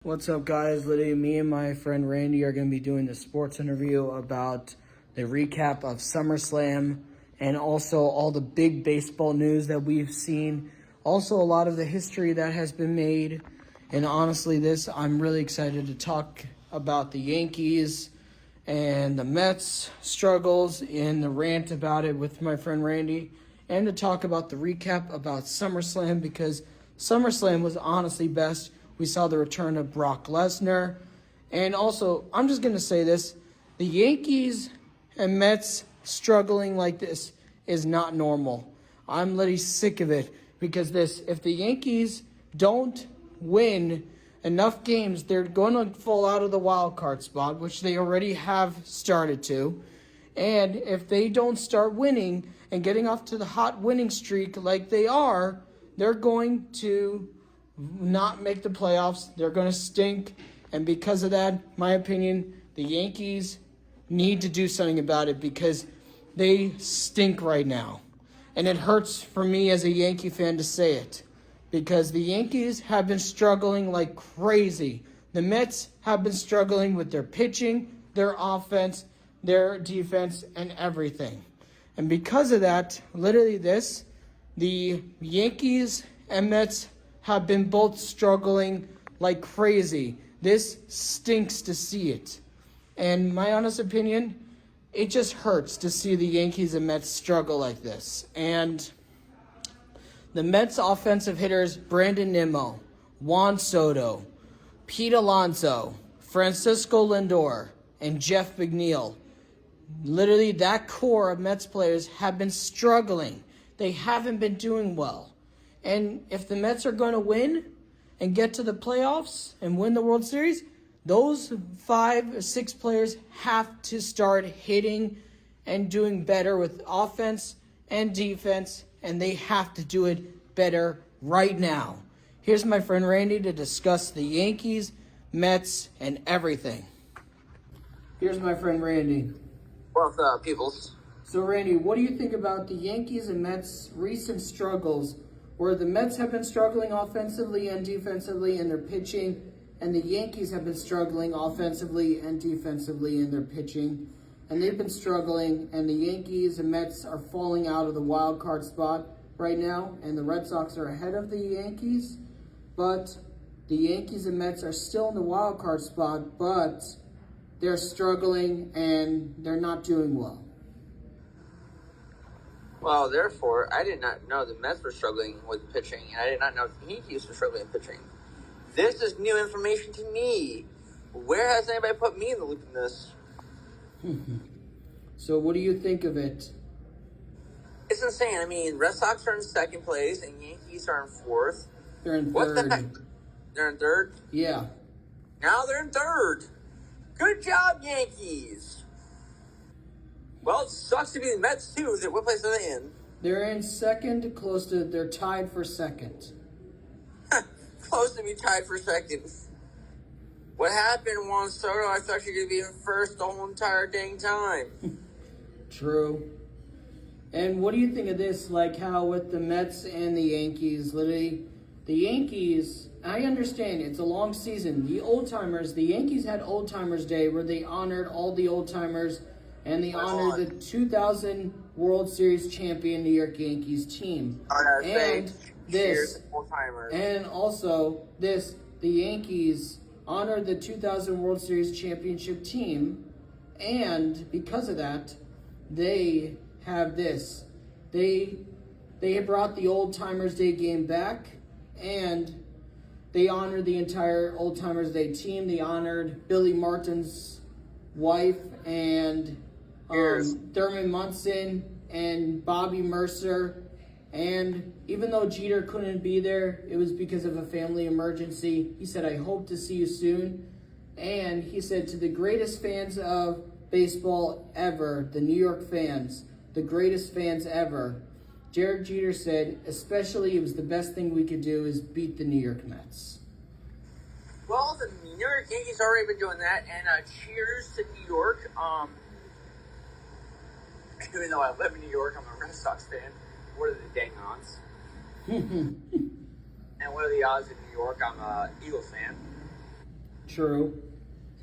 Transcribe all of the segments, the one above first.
What's up, guys? Literally, me and my friend Randy are going to be doing the sports interview about the recap of SummerSlam and also all the big baseball news that we've seen. Also, a lot of the history that has been made. And honestly, I'm really excited to talk about the Yankees and the Mets struggles and the rant about it with my friend Randy. And to talk about the recap about SummerSlam because SummerSlam was honestly best. We saw the return of Brock Lesnar. And also, I'm just going to say this. The Yankees and Mets struggling like this is not normal. I'm literally sick of it because if the Yankees don't win enough games, they're going to fall out of the wild card spot, which they already have started to. And if they don't start winning and getting off to the hot winning streak like they are, they're going to not make the playoffs. They're going to stink. And because of that, my opinion, the Yankees need to do something about it because they stink right now. And it hurts for me as a Yankee fan to say it because the Yankees have been struggling like crazy. The Mets have been struggling with their pitching, their offense, their defense, and everything. And because of that, literally the Yankees and Mets have been both struggling like crazy. This stinks to see it. And my honest opinion, it just hurts to see the Yankees and Mets struggle like this. And the Mets offensive hitters, Brandon Nimmo, Juan Soto, Pete Alonso, Francisco Lindor, and Jeff McNeil. Literally, that core of Mets players have been struggling. They haven't been doing well. And if the Mets are going to win and get to the playoffs and win the World Series, those 5 or 6 players have to start hitting and doing better with offense and defense, and they have to do it better right now. Here's my friend Randy to discuss the Yankees, Mets, and everything. Here's my friend Randy. What's up, peoples? So, Randy, what do you think about the Yankees and Mets' recent struggles where the Mets have been struggling offensively and defensively in their pitching, and the Yankees have been struggling offensively and defensively in their pitching, and they've been struggling, and the Yankees and Mets are falling out of the wild card spot right now, and the Red Sox are ahead of the Yankees, but the Yankees and Mets are still in the wild card spot, but they're struggling and they're not doing well. Well, therefore, I did not know the Mets were struggling with pitching, and I did not know the Yankees were struggling with pitching. This is new information to me. Where has anybody put me in the loop in this? So what do you think of it? It's insane. I mean, Red Sox are in second place, and Yankees are in fourth. They're in third. What the heck? They're in third? Yeah. Now they're in third. Good job, Yankees. Well, it sucks to be the Mets, too. What place are they in? They're in second, they're tied for second. Close to be tied for second. What happened, Juan Soto? I thought you were going to be in first the whole entire dang time. True. And what do you think of this? Like how with the Mets and the Yankees, literally, the Yankees, I understand it's a long season. The Yankees had Old Timers Day where they honored all the old timers and they honored the 2000 World Series champion New York Yankees team. And also the Yankees honored the 2000 World Series championship team, and because of that, they have this. They brought the Old Timers Day game back, and they honored the entire Old Timers Day team. They honored Billy Martin's wife and Thurman Munson and Bobby Mercer. And even though Jeter couldn't be there, it was because of a family emergency. He said, "I hope to see you soon." And he said to the greatest fans of baseball ever, the New York fans, the greatest fans ever, Derek Jeter said, especially it was the best thing we could do is beat the New York Mets. Well, the New York Yankees already been doing that, and cheers to New York. Even though I live in New York, I'm a Red Sox fan. What are the dang odds? And what are the odds in New York? I'm an Eagles fan. True.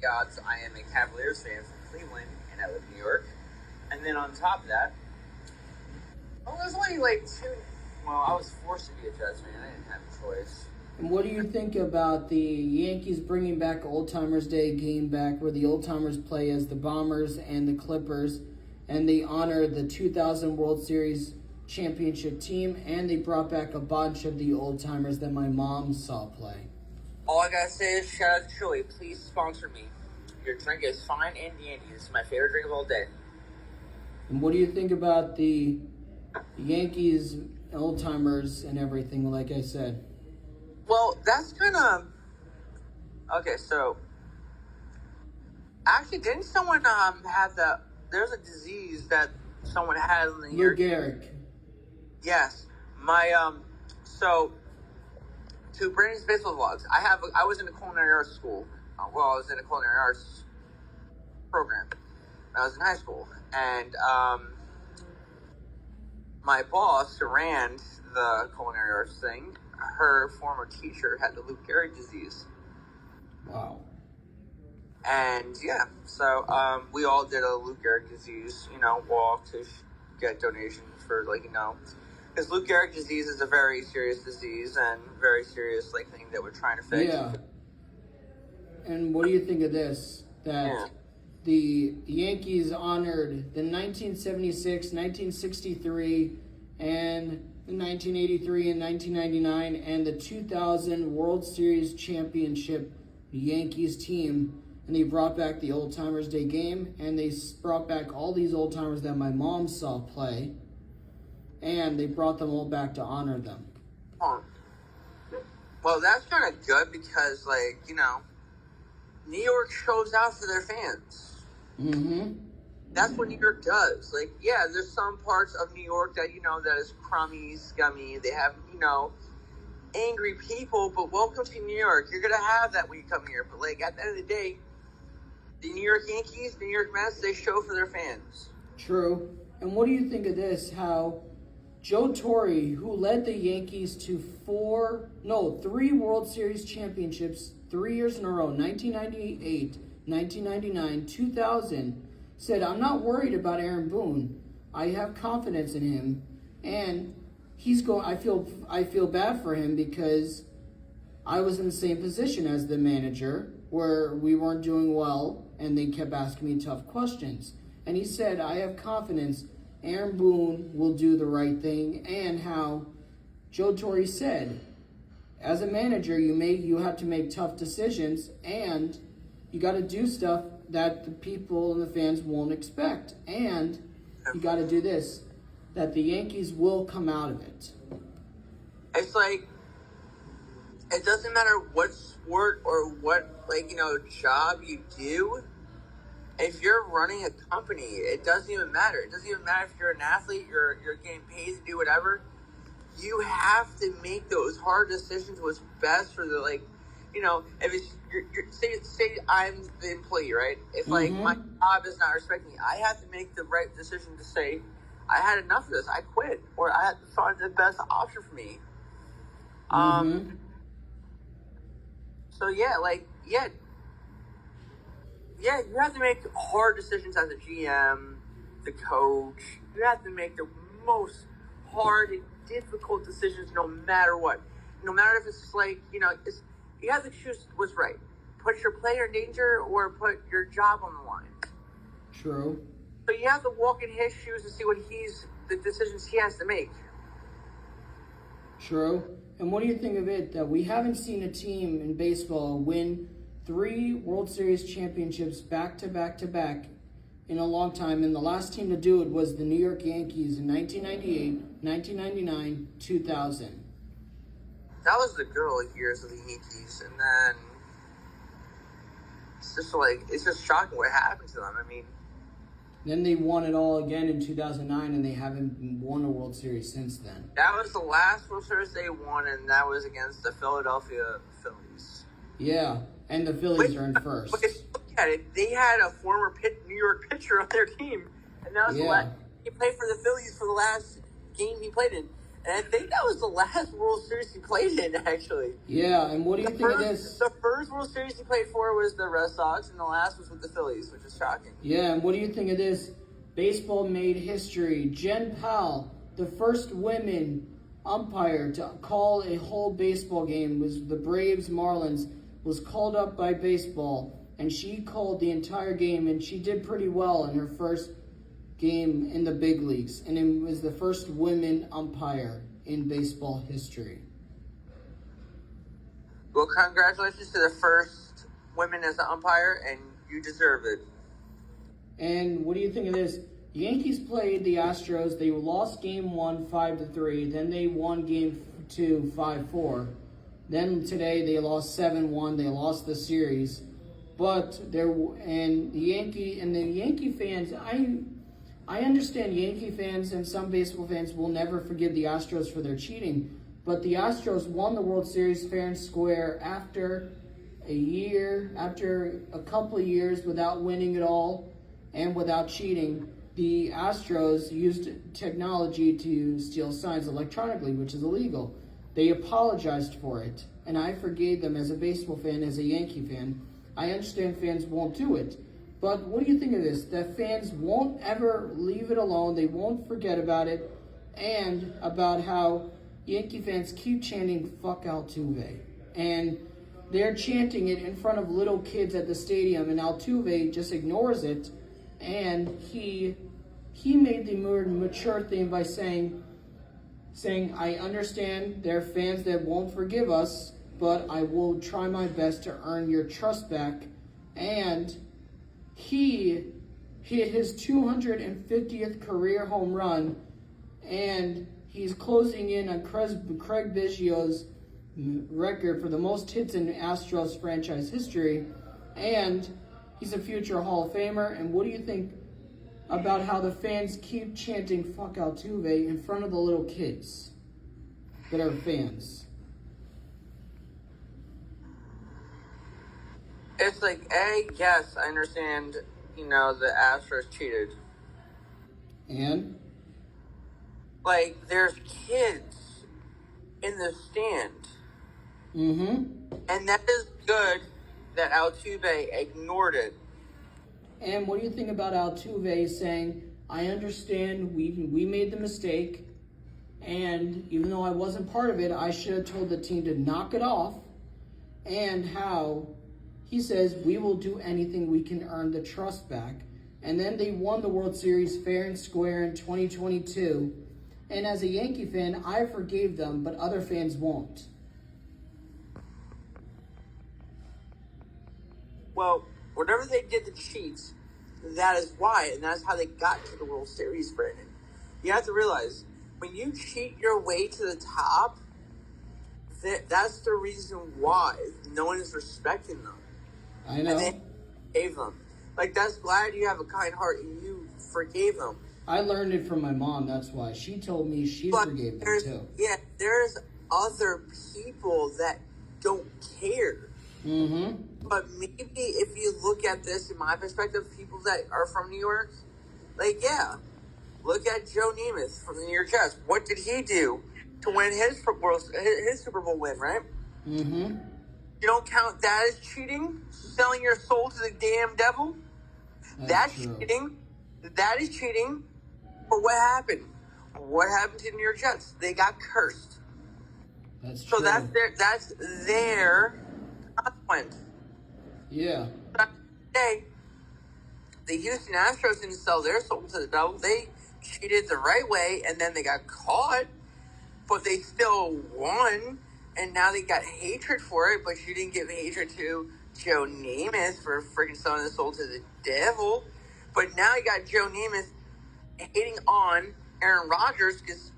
The odds I am a Cavaliers fan from Cleveland, and I live in New York. And then on top of that, there's only like two. Well, I was forced to be a Jets fan. I didn't have a choice. And what do you think about the Yankees bringing back Old Timers Day game back, where the Old Timers play as the Bombers and the Clippers, and they honor the 2000 World Series championship team, and they brought back a bunch of the Old Timers that my mom saw play? All I gotta say is shout out to Chili. Please sponsor me. Your drink is fine and dandy. This is my favorite drink of all day. And what do you think about the Yankees, Old Timers, and everything, like I said? Well, that's kind of... Okay, so... Actually, didn't someone have the... There's a disease that someone had in the Lou Gehrig. Yes. So... To Brandon's baseball vlogs, I was in a culinary arts school. I was in a culinary arts program when I was in high school. And my boss, who ran the culinary arts thing, her former teacher had the Lou Gehrig disease. Wow. And yeah, so we all did a Lou Gehrig disease, walk to get donations for, because Lou Gehrig disease is a very serious disease and very serious, thing that we're trying to fix. Yeah. And what do you think of this? That the Yankees honored the 1976, 1963, and the 1983 and 1999, and the 2000 World Series championship Yankees team, and they brought back the Old Timers Day game, and they brought back all these old timers that my mom saw play, and they brought them all back to honor them. Well, that's kind of good because, New York shows out for their fans. Mm-hmm. That's what New York does. There's some parts of New York that, that is crummy, scummy. They have, angry people, but welcome to New York. You're going to have that when you come here. But, at the end of the day, the New York Yankees, the New York Mets, they show for their fans. True. And what do you think of this? How Joe Torre, who led the Yankees to 3 World Series championships 3 years in a row, 1998, 1999, 2000, said, "I'm not worried about Aaron Boone. I have confidence in him, and I feel bad for him because I was in the same position as the manager where we weren't doing well, and they kept asking me tough questions." And he said, "I have confidence Aaron Boone will do the right thing," and how Joe Torre said, as a manager, you have to make tough decisions, and you got to do stuff that the people and the fans won't expect, and you got to do this, that the Yankees will come out of it. It's it doesn't matter what sport or what, job you do. If you're running a company, it doesn't even matter. It doesn't even matter if you're an athlete, you're getting paid to do whatever. You have to make those hard decisions what's best for the, if it's, say I'm the employee, right? If, my job is not respecting me, I have to make the right decision to say, I had enough of this, I quit, or I have to find the best option for me. So, you have to make hard decisions as a GM, the coach. You have to make the most hard and difficult decisions no matter what. No matter if it's you have to choose what's right. Put your player in danger or put your job on the line. True. So you have to walk in his shoes and see the decisions he has to make. True. And what do you think of it that we haven't seen a team in baseball win 3 World Series championships back to back to back in a long time, and the last team to do it was the New York Yankees in 1998, 1999, 2000. That was the good old years of the Yankees, and then it's just shocking what happened to them. I mean, then they won it all again in 2009, and they haven't won a World Series since then. That was the last World Series they won, and that was against the Philadelphia Phillies. Yeah, and the Phillies are in first. Look at it. They had a former New York pitcher on their team, and that was the last. He played for the Phillies for the last game he played in, And I think that was the last World Series he played in, actually. Yeah, and what do you think of this? The first World Series he played for was the Red Sox, and the last was with the Phillies, which is shocking. Yeah, and what do you think of this? Baseball made history. Jen Powell, the first women umpire to call a whole baseball game, was the Braves Marlins, was called up by baseball, and she called the entire game, and she did pretty well in her first game in the big leagues, and it was the first women umpire in baseball history. Well, congratulations to the first women as an umpire, and you deserve it. And what do you think of this? Yankees played the Astros. They lost game 1, 5-3. Then they won game 2, 5-4. Then today they lost 7-1. They lost the series. But the Yankee fans, I understand Yankee fans and some baseball fans will never forgive the Astros for their cheating. But the Astros won the World Series fair and square after a couple of years without winning at all and without cheating. The Astros used technology to steal signs electronically, which is illegal. They apologized for it, and I forgave them as a baseball fan, as a Yankee fan. I understand fans won't do it. But what do you think of this? That fans won't ever leave it alone. They won't forget about it. And about how Yankee fans keep chanting, "Fuck Altuve." And they're chanting it in front of little kids at the stadium, and Altuve just ignores it. And he made the more mature thing by saying, "I understand there are fans that won't forgive us, but I will try my best to earn your trust back." And he hit his 250th career home run, and he's closing in on Craig Biggio's record for the most hits in Astros franchise history, and he's a future Hall of Famer. And what do you think about how the fans keep chanting "Fuck Altuve" in front of the little kids that are fans? It's like, yes, I understand, the Astros cheated. And? Like, there's kids in the stand. Mm-hmm. And that is good that Altuve ignored it. And what do you think about Altuve saying, "I understand we made the mistake, and even though I wasn't part of it, I should have told the team to knock it off," and how he says, "We will do anything we can earn the trust back." And then they won the World Series fair and square in 2022. And as a Yankee fan, I forgave them, but other fans won't. Well, whatever they did to cheat, that is why, and that's how they got to the World Series, Brandon. You have to realize, when you cheat your way to the top, that's the reason why no one is respecting them. I know. And they forgave them. Like, that's glad you have a kind heart and you forgave them. I learned it from my mom, that's why. She told me she forgave them too. Yeah, there's other people that don't care. Mm-hmm. But maybe if you look at this in my perspective, people that are from New York, like, yeah, look at Joe Namath from the New York Jets. What did he do to win his Super Bowl win, right? Mm-hmm. You don't count that as cheating? Selling your soul to the damn devil? That's cheating. That is cheating. But what happened? What happened to the New York Jets? They got cursed. That's true. So that's their consequence. Yeah. Today, the Houston Astros didn't sell their soul to the devil. They cheated the right way, and then they got caught, but they still won, and now they got hatred for it, but you didn't give hatred to Joe Namath for freaking selling the soul to the devil. But now you got Joe Namath hating on Aaron Rodgers because,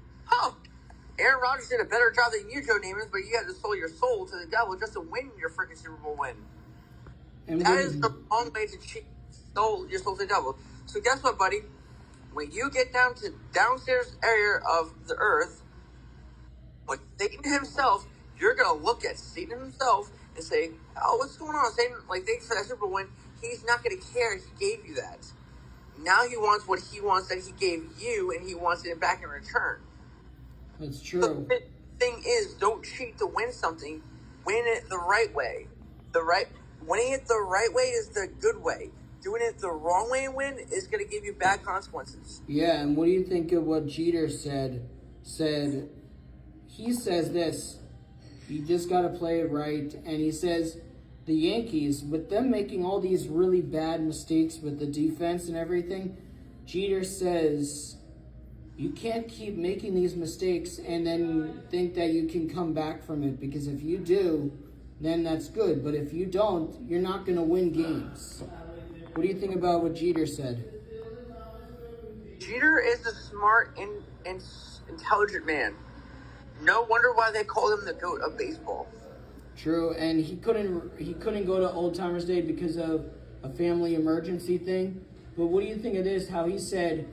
Aaron Rodgers did a better job than you, Joe Namath, but you had to sell your soul to the devil just to win your freaking Super Bowl win. And that is the wrong way to cheat your soul to the devil. So guess what, buddy? When you get down to downstairs area of the earth, with Satan himself, you're going to look at Satan himself and say, "Oh, what's going on? Satan, thanks for that Super Bowl win." He's not going to care. He gave you that. Now he wants what he wants that he gave you, and he wants it back in return. That's true. The thing is, don't cheat to win something. Win it the right way. Winning it the right way is the good way. Doing it the wrong way and win is going to give you bad consequences. Yeah, and what do you think of what Jeter said? He says this, you just got to play it right. And he says the Yankees, with them making all these really bad mistakes with the defense and everything, Jeter says you can't keep making these mistakes and then think that you can come back from it, because if you do, then that's good. But if you don't, you're not going to win games. What do you think about what Jeter said? Jeter is a smart and intelligent man. No wonder why they called him the GOAT of baseball. True, and he couldn't go to Old Timers Day because of a family emergency thing. But what do you think of this? How he said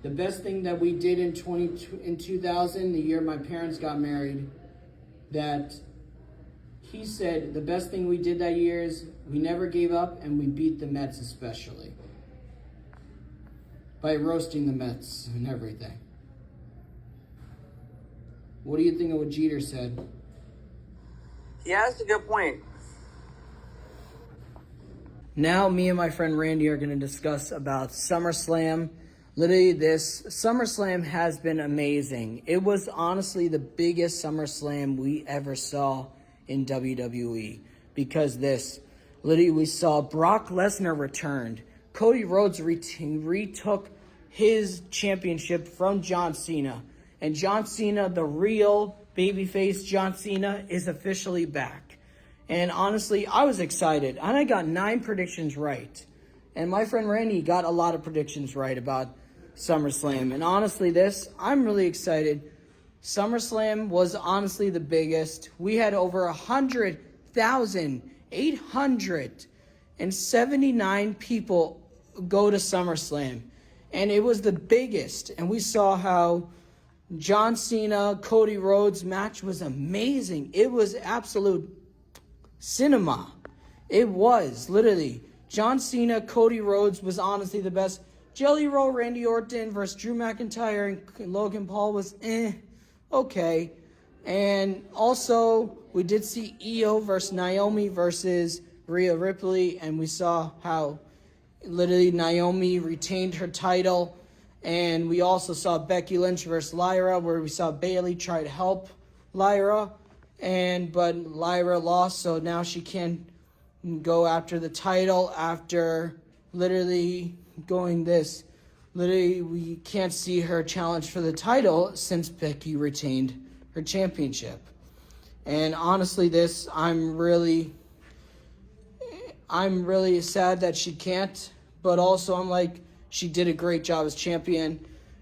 the best thing that we did in 2000, the year my parents got married, that he said the best thing we did that year is we never gave up and we beat the Mets, especially by roasting the Mets and everything. What do you think of what Jeter said? Yeah, that's a good point. Now, me and my friend Randy are going to discuss about SummerSlam. Literally, this SummerSlam has been amazing. It was honestly the biggest SummerSlam we ever saw in WWE, because literally we saw Brock Lesnar returned. Cody Rhodes retook his championship from John Cena. And John Cena, the real babyface John Cena, is officially back. And honestly, I was excited. And I got 9 predictions right. And my friend Randy got a lot of predictions right about SummerSlam. And honestly, I'm really excited. SummerSlam was honestly the biggest. We had over 100,879 people go to SummerSlam. And it was the biggest. And we saw how John Cena, Cody Rhodes match was amazing. It was absolute cinema. It was, literally. John Cena, Cody Rhodes was honestly the best. Jelly Roll, Randy Orton versus Drew McIntyre and Logan Paul was okay. And also, we did see Io versus Naomi versus Rhea Ripley. And we saw how literally Naomi retained her title. And we also saw Becky Lynch versus Lyra, where we saw Bayley try to help Lyra, but Lyra lost, so now she can go after the title after literally going this. Literally, we can't see her challenge for the title since Becky retained her championship. And honestly, I'm really sad that she can't, but also I'm like, she did a great job as champion.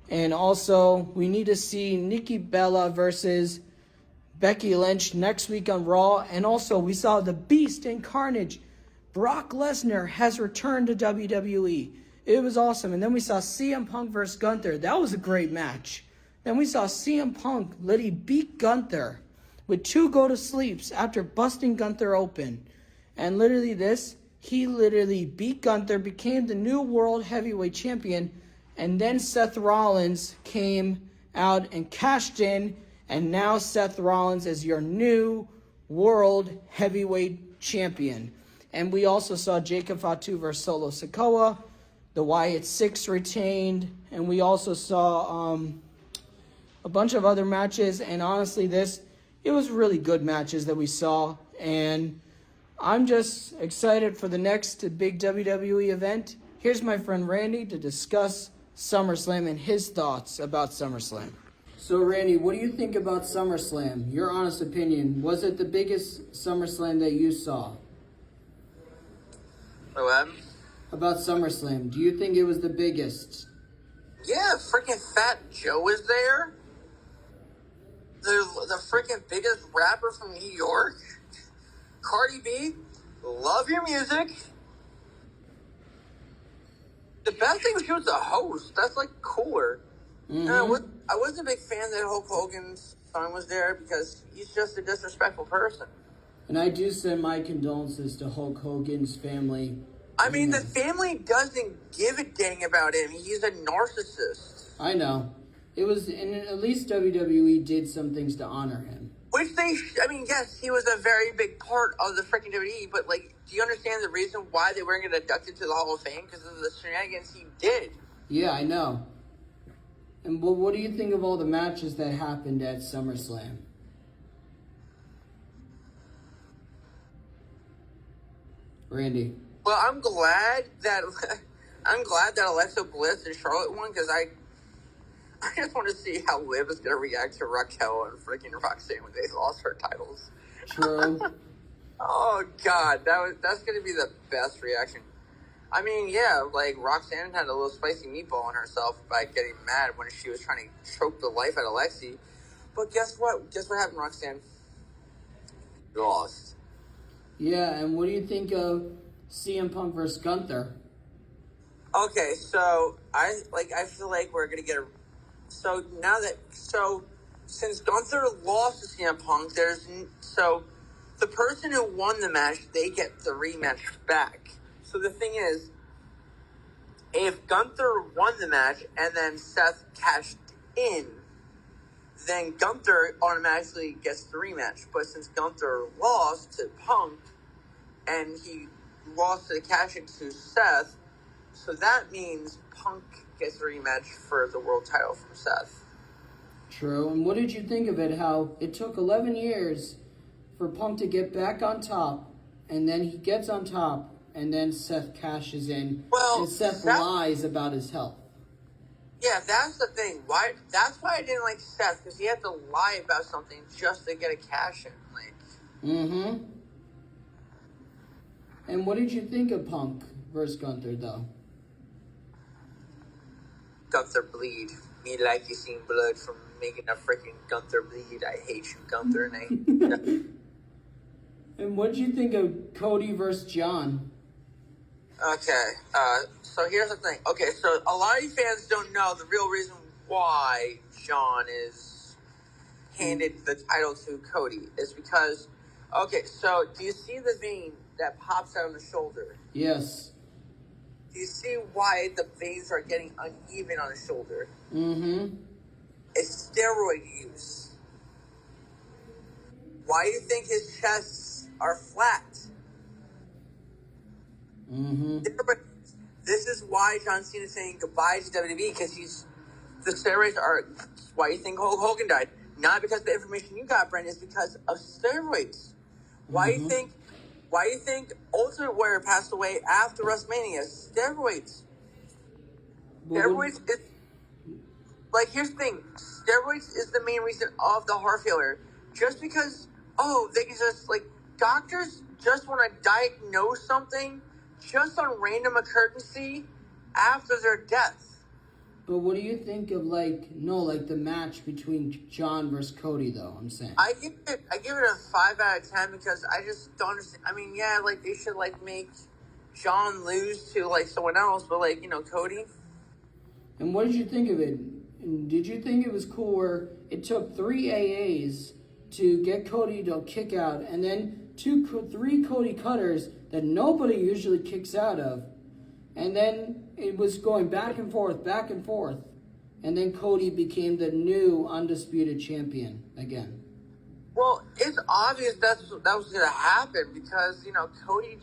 And also, we need to see Nikki Bella versus Becky Lynch next week on Raw. And also, we saw the Beast in Carnage. Brock Lesnar has returned to WWE. It was awesome. And then we saw CM Punk versus Gunther. That was a great match. Then we saw CM Punk literally beat Gunther with 2 go-to-sleeps after busting Gunther open. And literally he literally beat Gunther, became the new World Heavyweight Champion, and then Seth Rollins came out and cashed in, and now Seth Rollins is your new World Heavyweight Champion. And we also saw Jacob Fatu versus Solo Sikoa. The Wyatt Six retained, and we also saw a bunch of other matches. And honestly, it was really good matches that we saw, and I'm just excited for the next big WWE event. Here's my friend Randy to discuss SummerSlam and his thoughts about SummerSlam. So Randy, what do you think about SummerSlam? Your honest opinion. Was it the biggest SummerSlam that you saw? What? About SummerSlam. Do you think it was the biggest? Yeah, freaking Fat Joe was there. The freaking biggest rapper from New York. Cardi B, love your music. The best thing was she was the host. That's like cooler. Mm-hmm. And I wasn't a big fan that Hulk Hogan's son was there because he's just a disrespectful person. And I do send my condolences to Hulk Hogan's family. I mean, the family doesn't give a dang about him. He's a narcissist. I know. It was, and at least WWE did some things to honor him. Which yes, he was a very big part of the freaking WWE, but, like, do you understand the reason why they weren't going to induct him to the Hall of Fame? Because of the shenanigans he did. Yeah, I know. And what do you think of all the matches that happened at SummerSlam? Randy. Well, I'm glad that Alexa Bliss and Charlotte won, because I just want to see how Liv is going to react to Raquel and freaking Roxanne when they lost her titles. True. Oh, God, that's going to be the best reaction. I mean, yeah, like, Roxanne had a little spicy meatball on herself by getting mad when she was trying to choke the life out of Lexi. But guess what? Guess what happened, Roxanne? You lost. Yeah, and what do you think of CM Punk versus Gunther? Okay, so I feel like we're gonna get since Gunther lost to CM Punk, the person who won the match, they get the rematch back. So the thing is, if Gunther won the match and then Seth cashed in, then Gunther automatically gets the rematch. But since Gunther lost to Punk and he lost to the cash-in to Seth, so that means Punk gets a rematch for the world title from Seth. True. And what did you think of it, how it took 11 years for Punk to get back on top, and then he gets on top, and then Seth cashes in, and Seth lies about his health. Yeah, that's the thing. That's why I didn't like Seth, because he had to lie about something just to get a cash-in. Mm-hmm. And what did you think of Punk versus Gunther, though? Gunther bleed. Me like you seen blood from making a freaking Gunther bleed. I hate you, Gunther. And what did you think of Cody versus John? Okay, so here's the thing. Okay, so a lot of you fans don't know the real reason why John is handed the title to Cody is because, okay, so do you see the vein that pops out on the shoulder? Yes. Do you see why the veins are getting uneven on his shoulder? Mm-hmm. It's steroid use. Why do you think his chests are flat? Mm-hmm. This is why John Cena is saying goodbye to WWE, because the steroids are why you think Hulk Hogan died. Not because of the information you got, Brandon, it's because of steroids. Why do you think Ultimate Warrior passed away after WrestleMania? Steroids. Steroids is here's the thing. Steroids is the main reason of the heart failure. Just because they can just doctors just want to diagnose something just on random occurrence after their death. But what do you think of the match between John versus Cody, though? I'm saying I give it a 5 out of 10 because I just don't understand. I mean, yeah, they should make John lose to someone else, but Cody. And what did you think of it? And did you think it was cool where it took 3 AAs to get Cody to kick out, and then 3 Cody cutters that nobody usually kicks out of, and then it was going back and forth, and then Cody became the new undisputed champion again. Well, it's obvious that was going to happen because Cody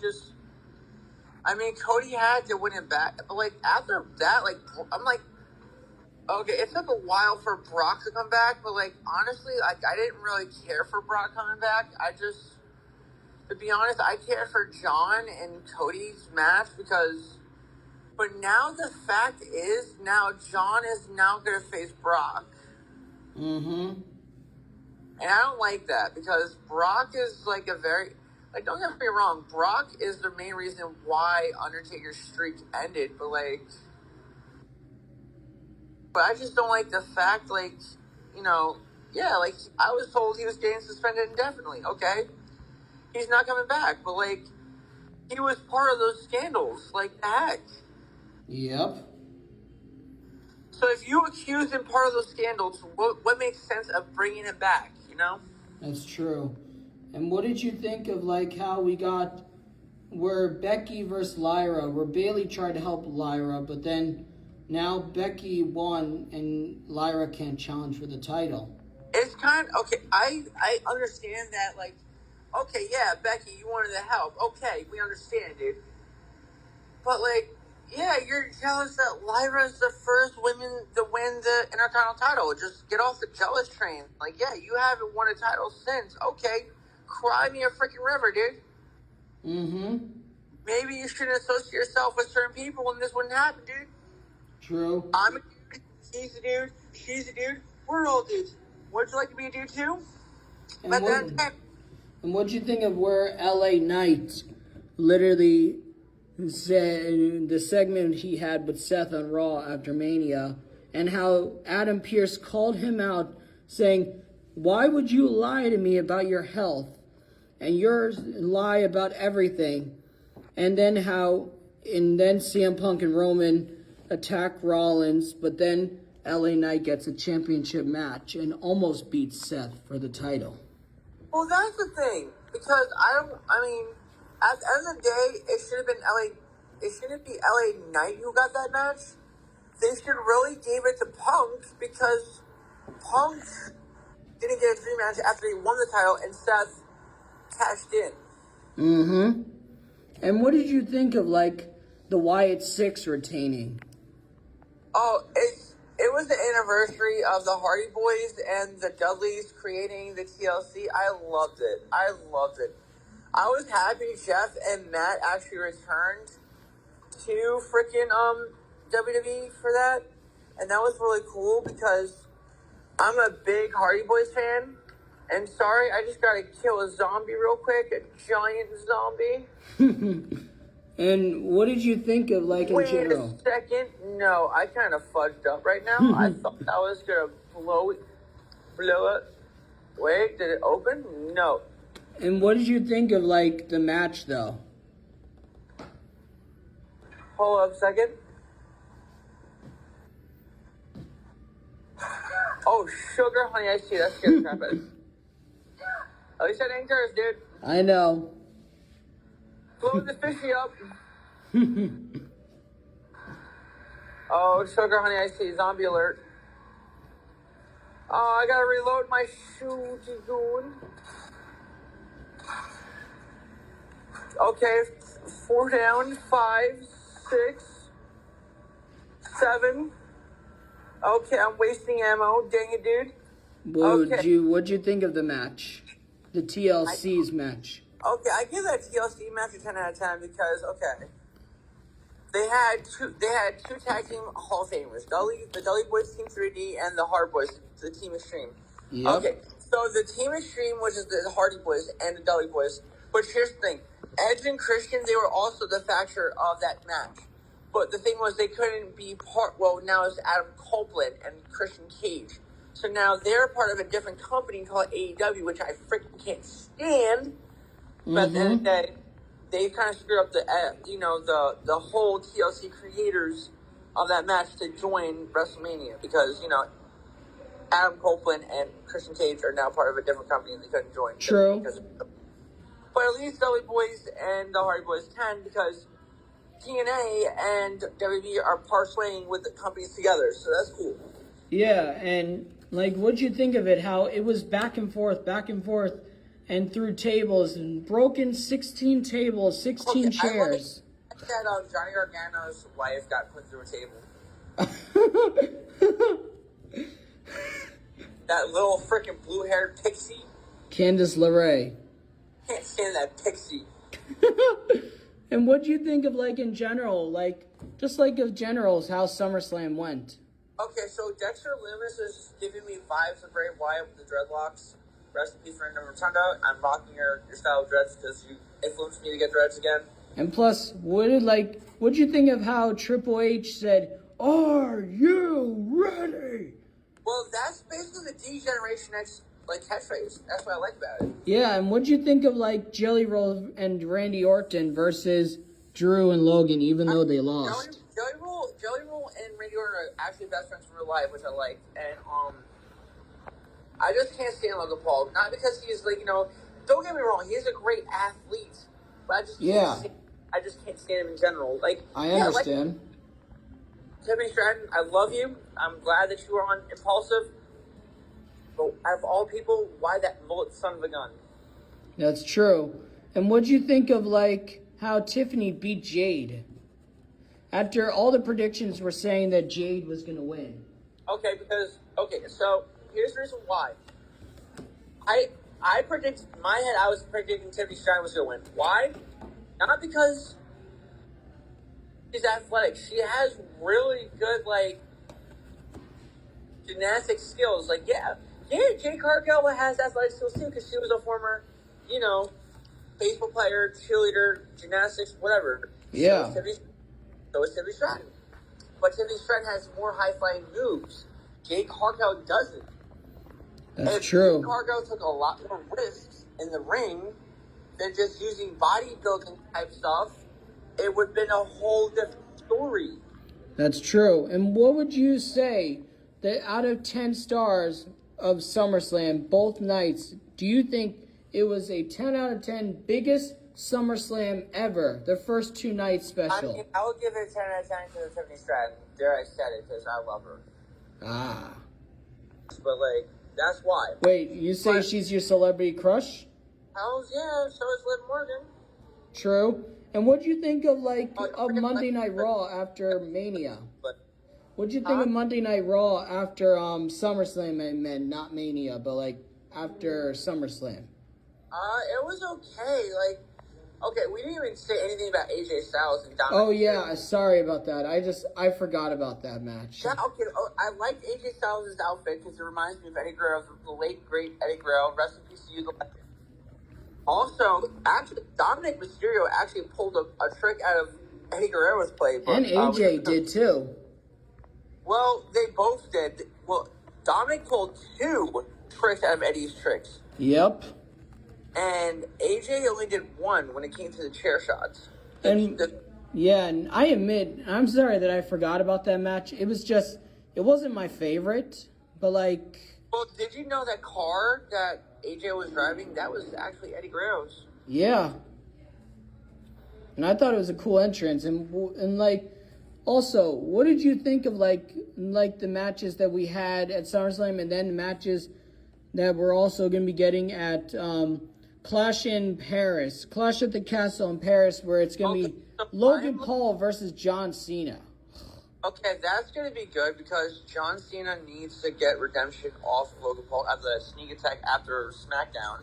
Cody had to win it back, but after that, I'm okay, it took a while for Brock to come back, but honestly, I didn't really care for Brock coming back. To be honest, I cared for John and Cody's match but now the fact is, now John is now going to face Brock. Mm-hmm. And I don't like that because Brock is don't get me wrong, Brock is the main reason why Undertaker's streak ended, but I just don't like the fact, I was told he was getting suspended indefinitely. Okay. He's not coming back, but he was part of those scandals. The heck. Yep. So if you accuse him part of those scandals, what makes sense of bringing him back? That's true. And what did you think of how we got where Becky versus Lyra, where Bayley tried to help Lyra, but then Now Becky won and Lyra can't challenge for the title. It's kind of, okay, I understand that, like, okay, yeah, Becky, you wanted to help. Okay, we understand, dude. But, like, yeah, you're jealous that Lyra's the first woman to win the Intercontinental title. Just get off the jealous train. Like, yeah, you haven't won a title since. Okay, cry me a freaking river, dude. Mm-hmm. Maybe you shouldn't associate yourself with certain people and this wouldn't happen, dude. True. I'm a dude. He's a dude. She's a dude. We're all dudes. Would you like to be a dude too? And what'd you think of where LA Knight literally said the segment he had with Seth on Raw after Mania, and how Adam Pearce called him out saying, "Why would you lie to me about your health and yours lie about everything?" And then CM Punk and Roman attack Rollins, but then LA Knight gets a championship match and almost beats Seth for the title. Well, that's the thing, because at the end of the day, it should have been it shouldn't be LA Knight who got that match. They should really give it to Punk, because Punk didn't get a dream match after he won the title and Seth cashed in. Mm-hmm. And what did you think of, like, the Wyatt Six retaining? Oh, it was the anniversary of the Hardy Boys and the Dudleys creating the TLC. I loved it. I was happy Jeff and Matt actually returned to freaking WWE for that. And that was really cool, because I'm a big Hardy Boys fan. And sorry, I just gotta kill a zombie real quick, a giant zombie. And what did you think of, like, in general? Wait a second. No, I kind of fudged up right now. I thought that was gonna blow it. Wait, did it open? No. And what did you think of, like, the match, though? Hold up a second. Oh, sugar, honey, I see. That scared the crap out of me. At least I didn't curse, dude. I know. Blow the fishy up. Oh, sugar, honey, I see. Zombie alert. Oh, I gotta reload my shoe, Goon. Okay, 4 down, 5, 6, 7. Okay, I'm wasting ammo. Dang it, dude. What'd you think of the match? The TLC's match? Okay, I give that TLC match a 10 out of 10 because, okay, they had two tag team Hall of Famers, the Dudley Boys Team 3D and the Hard Boys, the Team Extreme. Yep. Okay, so the Team Extreme, which is the Hardy Boys and the Dudley Boys, but here's the thing, Edge and Christian, they were also the factor of that match. But the thing was, they couldn't be now it's Adam Copeland and Christian Cage. So now they're part of a different company called AEW, which I freaking can't stand. But at the end of the day, they kind of screwed up the whole TLC creators of that match to join WrestleMania, because, Adam Copeland and Christian Cage are now part of a different company and they couldn't join. True. But at least Dudley Boys and the Hardy Boys can, because TNA and WWE are parlaying with the companies together, so that's cool. Yeah, and, like, what'd you think of it? How it was back and forth, and through tables, and broken 16 tables, 16 chairs. I like that Johnny Gargano's wife got put through a table. That little freaking blue-haired pixie. Candice LeRae. Can't stand that pixie. And what do you think of, like, in general, like, just like of generals, how SummerSlam went? Okay, so Dexter Lumis is giving me vibes of Bray Wyatt with the dreadlocks. Rest in peace, Fernando Rotunda. I'm rocking your style of dreads because you influenced me to get dreads again. And plus, what'd you think of how Triple H said, "Are you ready?" Well, that's basically the D-Generation X, like, catchphrase. That's what I like about it. Yeah, and what'd you think of, like, Jelly Roll and Randy Orton versus Drew and Logan, even though they lost? Jelly Roll and Randy Orton are actually best friends in real life, which I like. And, I just can't stand Logan Paul. Not because he's, like, don't get me wrong, he's a great athlete. But I just can't stand him in general. Like, I understand. Tiffany Stratton, I love you. I'm glad that you were on Impulsive. But out of all people, why that bullet son of a gun? That's true. And what'd you think of, like, how Tiffany beat Jade? After all the predictions were saying that Jade was going to win. So here's the reason why. I predicted, in my head, I was predicting Tiffany Stratton was going to win. Why? Not because she's athletic. She has really good, like, gymnastic skills. Like, Jade Cargill has athletic skills too because she was a former, baseball player, cheerleader, gymnastics, whatever. Yeah. So is Tiffany Stratton. But Tiffany Stratton has more high-flying moves. Jade Cargill doesn't. That's true. Jade Cargill took a lot more risks in the ring than just using bodybuilding type stuff, it would have been a whole different story. That's true. And what would you say that out of 10 stars of SummerSlam, both nights, do you think it was a 10 out of 10 biggest SummerSlam ever, the first 2 nights special? I mean, I would give it a 10 out of 10 to the Tiffany Stratton. Dare I said it, because I love her. Ah. But, like, that's why. Wait, you say she's your celebrity crush? Hells yeah, so is Liv Morgan. True. And what'd you think of, like, of Monday Night Raw after Mania? What'd you think of Monday Night Raw after SummerSlam? I meant not Mania, but, like, after SummerSlam. It was okay. Like, okay, we didn't even say anything about AJ Styles and Dominic. Oh, yeah, sorry about that. I forgot about that match. Yeah, okay, I liked AJ Styles' outfit because it reminds me of Eddie Guerrero, the late, great Eddie Guerrero. Rest in peace to you, the legend. Also, actually, Dominic Mysterio actually pulled a trick out of Eddie Guerrero's playbook. And AJ did, too. Well, they both did. Well, Dominic pulled 2 tricks out of Eddie's tricks. Yep. And AJ only did 1 when it came to the chair shots. And I admit, I'm sorry that I forgot about that match. It wasn't my favorite, but like... Well, did you know that car that AJ was driving, that was actually Eddie Guerrero's? Yeah. And I thought it was a cool entrance. And like, also, what did you think of like the matches that we had at SummerSlam and then the matches that we're also going to be getting at Clash in Paris, Clash at the Castle in Paris, where it's going to be Logan Paul versus John Cena. Okay, that's going to be good because John Cena needs to get redemption off of Logan Paul after that sneak attack after SmackDown.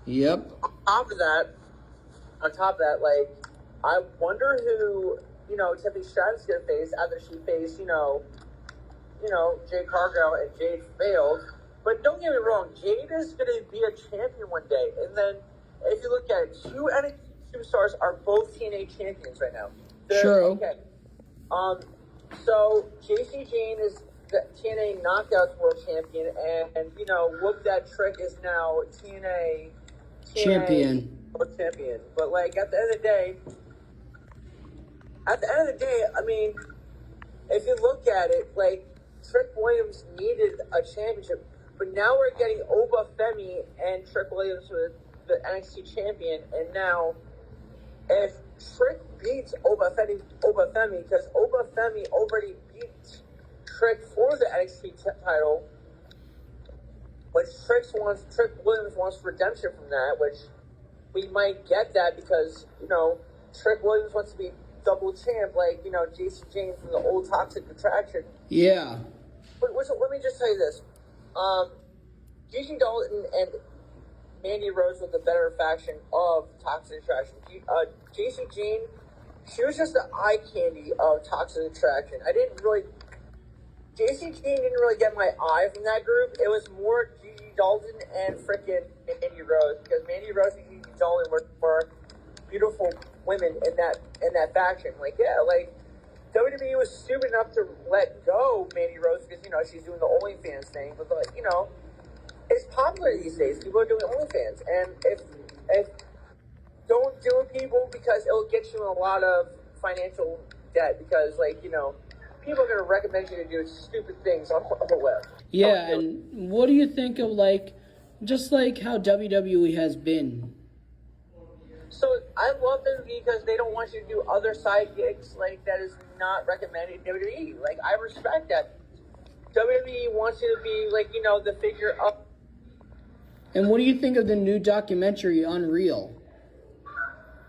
Yep. On top of that, like, I wonder who, Tiffany Stratton's going to face after she faced, Jade Cargill and Jade failed. But don't get me wrong, Jade is going to be a champion one day. And then if you look at it, 2 NXT superstars are both TNA champions right now. True. Okay. So JC Jane is the TNA Knockouts World Champion, and Whoop That Trick is now TNA Champion. World Champion. But like at the end of the day, I mean, if you look at it, like Trick Williams needed a championship, but now we're getting Oba Femi and Trick Williams with the NXT champion, and now if Trick beats Oba Femi, because Oba Femi already beat Trick for the NXT title, which Trick Williams wants redemption from that, which we might get that because, Trick Williams wants to be double champ, like, Jason James from the old Toxic Attraction. Yeah. But let me just tell you this. Gigi Dalton and Mandy Rose were the better faction of Toxic Attraction. JC Jane, she was just the eye candy of Toxic Attraction. JC Jane didn't really get my eye from that group. It was more Gigi Dalton and frickin' Mandy Rose, because Mandy Rose and Gigi Dalton were beautiful women in that faction. Like, yeah, like WWE was stupid enough to let go Mandy Rose because she's doing the OnlyFans thing, but like it's popular these days. People are doing OnlyFans, and if don't do it, people, because it'll get you in a lot of financial debt. Because people are gonna recommend you to do stupid things on the web. Yeah, and what do you think of just like how WWE has been? So I love WWE because they don't want you to do other side gigs like that is not recommended in WWE. Like I respect that. WWE wants you to be like, you know, the figure of. And what do you think of the new documentary, Unreal?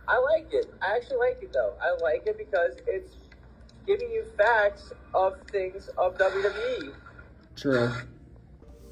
I like it. I actually like it though. I like it because it's giving you facts of things of WWE. True.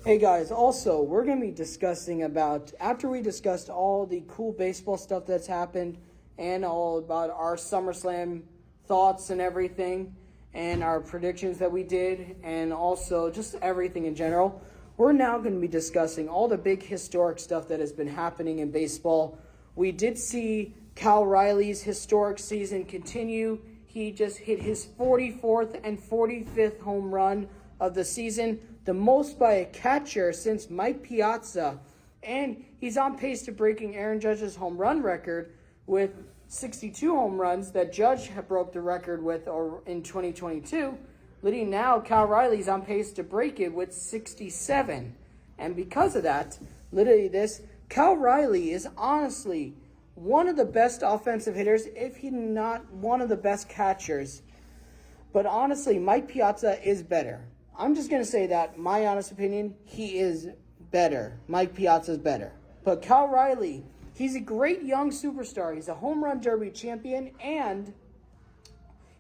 Hey guys, also, we're going to be discussing about, after we discussed all the cool baseball stuff that's happened and all about our SummerSlam thoughts and everything and our predictions that we did and also just everything in general, we're now going to be discussing all the big historic stuff that has been happening in baseball. We did see Cal Riley's historic season continue. He just hit his 44th and 45th home run of the season, the most by a catcher since Mike Piazza, and he's on pace to breaking Aaron Judge's home run record with 62 home runs that Judge broke the record with in 2022. Literally now, Cal Riley's on pace to break it with 67, and because of that, Cal Riley is honestly one of the best offensive hitters, if he's not one of the best catchers. But honestly, Mike Piazza is better. I'm just going to say that, my honest opinion, he is better. Mike Piazza is better. But Cal Riley, he's a great young superstar. He's a home run derby champion, and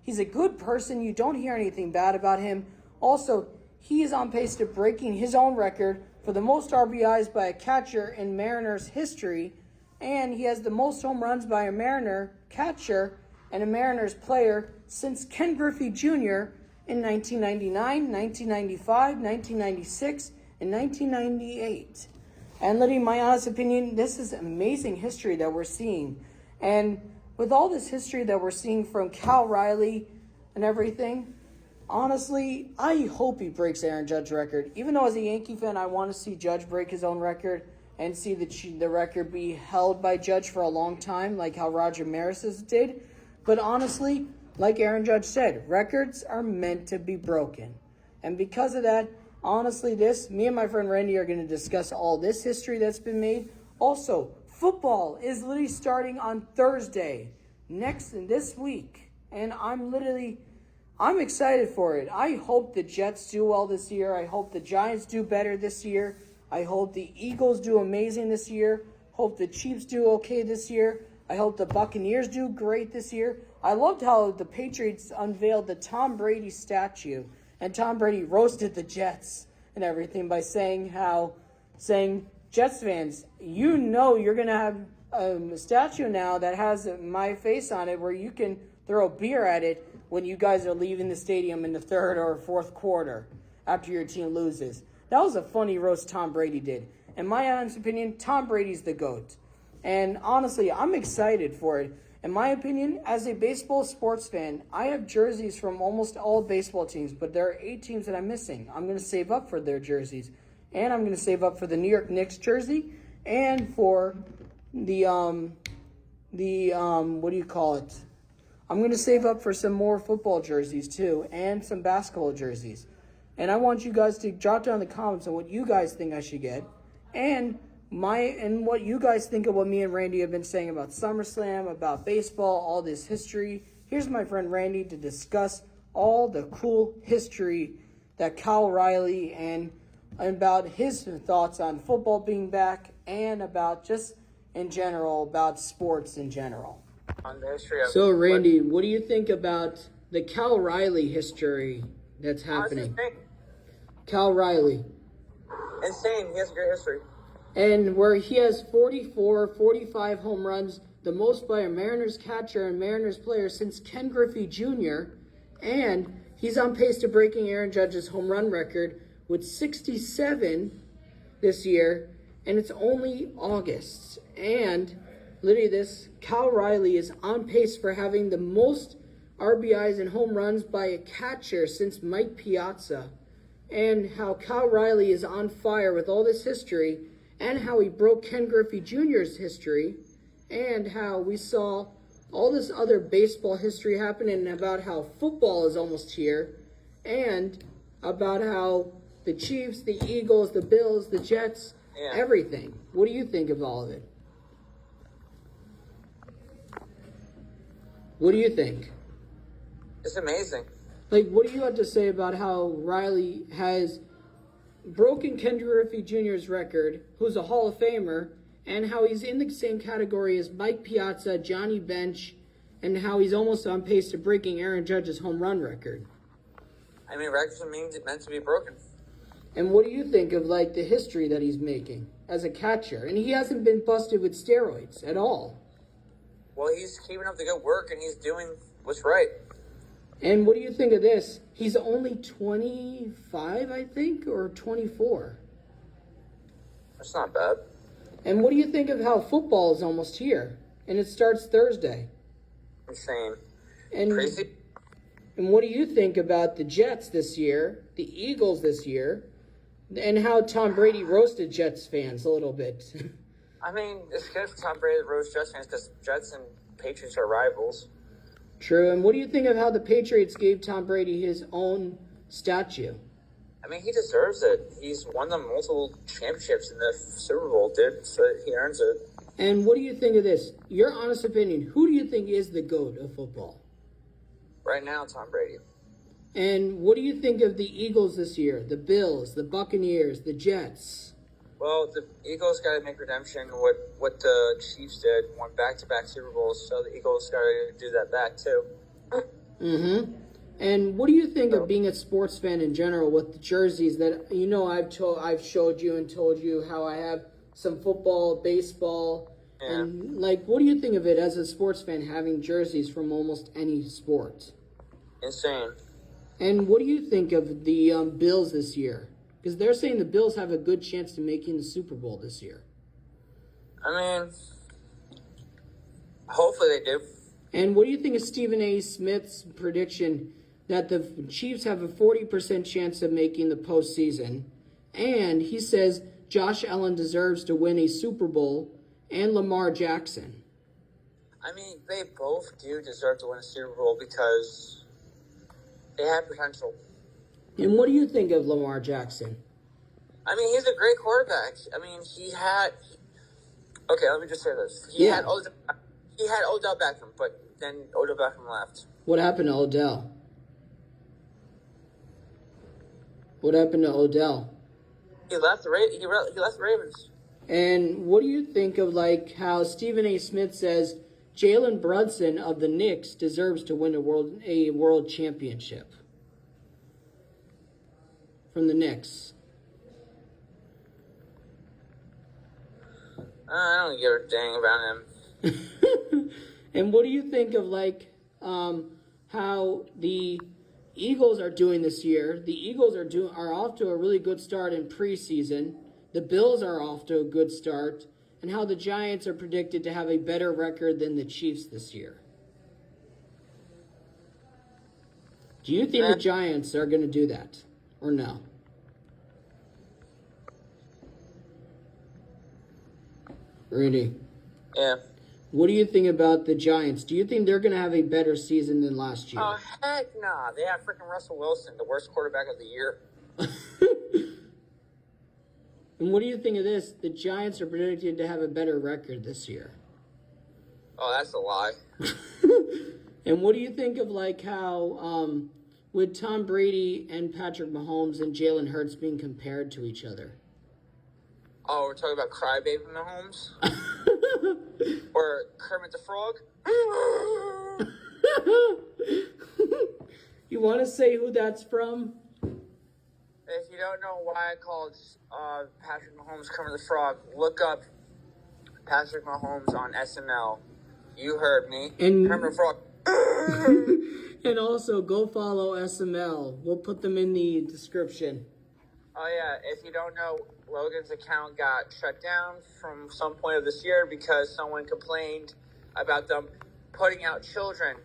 he's a good person. You don't hear anything bad about him. Also, he is on pace to breaking his own record for the most RBIs by a catcher in Mariners history, and he has the most home runs by a Mariner catcher and a Mariners player since Ken Griffey Jr. in 1999, 1995, 1996, and 1998. And literally, my honest opinion, this is amazing history that we're seeing. And with all this history that we're seeing from Cal Riley and everything, honestly, I hope he breaks Aaron Judge's record. Even though as a Yankee fan, I want to see Judge break his own record and see the record be held by Judge for a long time, like how Roger Maris's did. But honestly, like Aaron Judge said, records are meant to be broken. And because of that, honestly, me and my friend Randy are going to discuss all this history that's been made. Also, football is literally starting on Thursday, this week. And I'm excited for it. I hope the Jets do well this year. I hope the Giants do better this year. I hope the Eagles do amazing this year. Hope the Chiefs do okay this year. I hope the Buccaneers do great this year. I loved how the Patriots unveiled the Tom Brady statue, and Tom Brady roasted the Jets and everything by saying, Jets fans, you know you're going to have a statue now that has my face on it where you can throw beer at it when you guys are leaving the stadium in the third or fourth quarter after your team loses. That was a funny roast Tom Brady did. In my honest opinion, Tom Brady's the GOAT. And honestly, I'm excited for it. In my opinion, as a baseball sports fan, I have jerseys from almost all baseball teams, but there are 8 teams that I'm missing. I'm going to save up for their jerseys. And I'm going to save up for the New York Knicks jersey and for the what do you call it? I'm going to save up for some more football jerseys too and some basketball jerseys. And I want you guys to drop down in the comments on what you guys think I should get and what you guys think of what me and Randy have been saying about SummerSlam, about baseball, all this history. Here's my friend Randy to discuss all the cool history that Cal Riley and about his thoughts on football being back and about just in general, about sports in general. On the history of So, Randy, what do you think about the Cal Riley history that's happening? Cal Riley. Insane. He has a great history. And where he has 44, 45 home runs, the most by a Mariners catcher and Mariners player since Ken Griffey Jr., and he's on pace to breaking Aaron Judge's home run record with 67 this year, and it's only August. And literally Cal Riley is on pace for having the most RBIs and home runs by a catcher since Mike Piazza. And how Cal Riley is on fire with all this history, and how he broke Ken Griffey Jr.'s history, and how we saw all this other baseball history happen, and about how football is almost here, and about how the Chiefs, the Eagles, the Bills, the Jets, everything. What do you think of all of it? What do you think? It's amazing. Like, what do you have to say about how Riley has broken Ken Griffey Jr.'s record, who's a Hall of Famer, and how he's in the same category as Mike Piazza, Johnny Bench, and how he's almost on pace to breaking Aaron Judge's home run record? I mean, records are meant to be broken. And what do you think of, like, the history that he's making as a catcher? And he hasn't been busted with steroids at all. Well, he's keeping up the good work, and he's doing what's right. And what do you think of this? He's only 25, I think, or 24. That's not bad. And what do you think of how football is almost here? And it starts Thursday. Insane. And Crazy. And what do you think about the Jets this year, the Eagles this year, and how Tom Brady roasted Jets fans a little bit? I mean, it's good for Tom Brady to roast Jets fans because Jets and Patriots are rivals. True. And what do you think of how the Patriots gave Tom Brady his own statue? I mean, he deserves it. He's won them multiple championships in the Super Bowl, dude, so he earns it. And what do you think of this? Your honest opinion, who do you think is the GOAT of football? Right now, Tom Brady. And what do you think of the Eagles this year? The Bills, the Buccaneers, the Jets? Well, the Eagles got to make redemption what the Chiefs did, won back-to-back Super Bowls, so the Eagles got to do that back, too. Mm-hmm. And what do you think of being a sports fan in general with the jerseys that, you know, I've showed you and told you how I have some football, baseball, Yeah. and, like, what do you think of it as a sports fan having jerseys from almost any sport? Insane. And what do you think of the Bills this year? Because they're saying the Bills have a good chance to making the Super Bowl this year. I mean, hopefully they do. And what do you think of Stephen A. Smith's prediction that the Chiefs have a 40% chance of making the postseason? And he says Josh Allen deserves to win a Super Bowl and Lamar Jackson. I mean, they both do deserve to win a Super Bowl because they have potential. And what do you think of Lamar Jackson? I mean, he's a great quarterback. I mean, okay, let me just say this. He had Odell Beckham, but then Odell Beckham left. What happened to Odell? What happened to Odell? He left the Ravens. And what do you think of, like, how Stephen A. Smith says Jalen Brunson of the Knicks deserves to win a world championship from the Knicks? I don't give a dang about him. And what do you think of, like, how the Eagles are doing this year? The Eagles are off to a really good start in preseason. The Bills are off to a good start, and how the Giants are predicted to have a better record than the Chiefs this year. Do you think the Giants are going to do that, or no? Rudy. Yeah. What do you think about the Giants? Do you think they're going to have a better season than last year? Oh, heck nah. They have freaking Russell Wilson, the worst quarterback of the year. And what do you think of this? The Giants are predicted to have a better record this year. Oh, that's a lie. And what do you think of, like, how with Tom Brady and Patrick Mahomes and Jalen Hurts being compared to each other? Oh, we're talking about Crybaby Mahomes? Or Kermit the Frog? You want to say who that's from? If you don't know why I called Patrick Mahomes Kermit the Frog, look up Patrick Mahomes on SNL. You heard me. And Kermit the Frog. And also, go follow SML. We'll put them in the description. Oh, yeah. If you don't know, Logan's account got shut down from some point of this year because someone complained about them putting out children.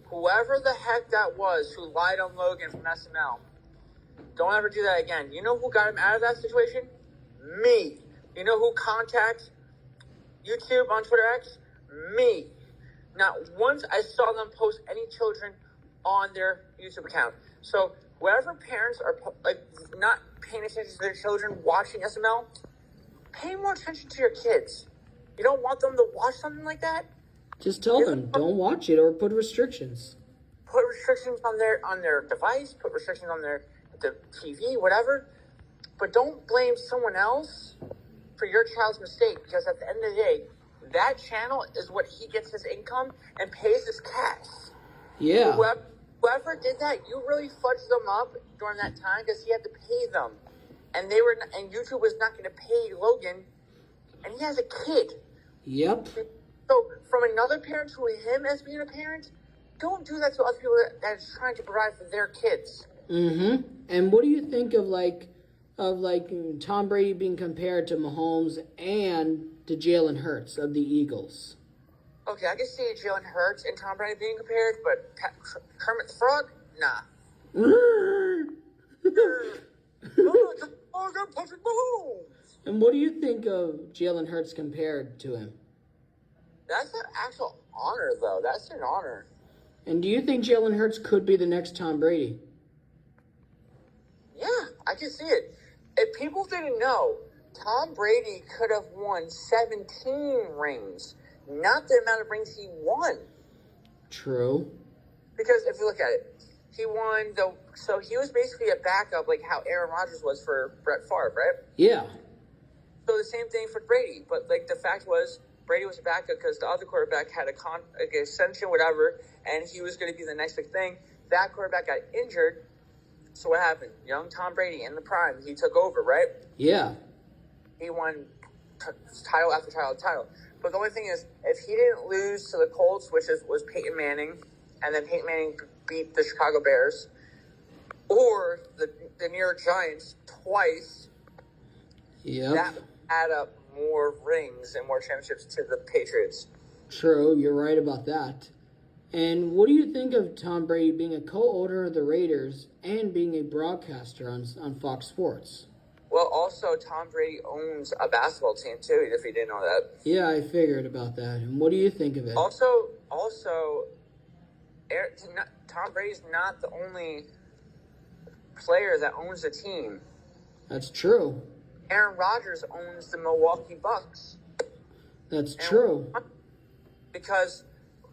Whoever the heck that was who lied on Logan from SNL, don't ever do that again. You know who got him out of that situation? Me. You know who contacts YouTube on Twitter X? Me. Not once I saw them post any children on their YouTube account. So wherever parents are not paying attention to their children watching SML, pay more attention to your kids. You don't want them to watch something like that? Just tell them, don't watch it or put restrictions. Put restrictions on their device, put restrictions on the TV, whatever. But don't blame someone else for your child's mistake, because at the end of the day, that channel is what he gets his income and pays his cash. Yeah. Whoever did that, you really fudged them up during that time because he had to pay them, and YouTube was not going to pay Logan, and he has a kid. Yep. So from another parent to him as being a parent, don't do that to other people that is trying to provide for their kids. Mm-hmm. And what do you think of Tom Brady being compared to Mahomes and to Jalen Hurts of the Eagles? Okay, I can see Jalen Hurts and Tom Brady being compared, but Kermit the Frog, nah. And what do you think of Jalen Hurts compared to him? That's an actual honor, though. That's an honor. And do you think Jalen Hurts could be the next Tom Brady? Yeah, I can see it. If people didn't know, Tom Brady could have won 17 rings, not the amount of rings he won. True. Because if you look at it, he won so he was basically a backup, like how Aaron Rodgers was for Brett Favre, right? Yeah. So the same thing for Brady, but like the fact was Brady was a backup because the other quarterback had an extension, whatever, and he was going to be the next big thing. That quarterback got injured. So what happened? Young Tom Brady in the prime, he took over, right? Yeah. He won title after title after title. But the only thing is, if he didn't lose to the Colts, which was Peyton Manning, and then Peyton Manning beat the Chicago Bears, or the New York Giants twice, that would add up more rings and more championships to the Patriots. True, you're right about that. And what do you think of Tom Brady being a co-owner of the Raiders and being a broadcaster on Fox Sports? Well, also, Tom Brady owns a basketball team, too, if you didn't know that. Yeah, I figured about that. And what do you think of it? Also, Tom Brady's not the only player that owns a team. That's true. Aaron Rodgers owns the Milwaukee Bucks. That's true. Because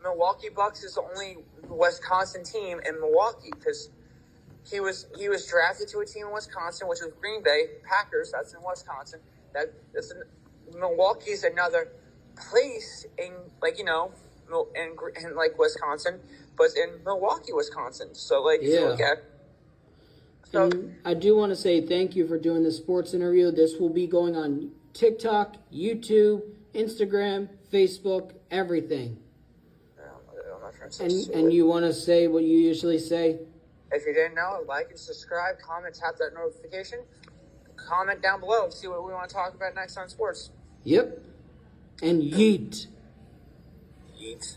Milwaukee Bucks is the only Wisconsin team in Milwaukee, because he was drafted to a team in Wisconsin, which was Green Bay Packers. That's in Wisconsin. Milwaukee's another place in Wisconsin, but in Milwaukee, Wisconsin. So if you look at. So, and I do want to say thank you for doing this sports interview. This will be going on TikTok, YouTube, Instagram, Facebook, everything. And you want to say what you usually say? If you didn't know, like and subscribe, comment, tap that notification. Comment down below, see what we want to talk about next on sports. Yep. And yeet. Yeet.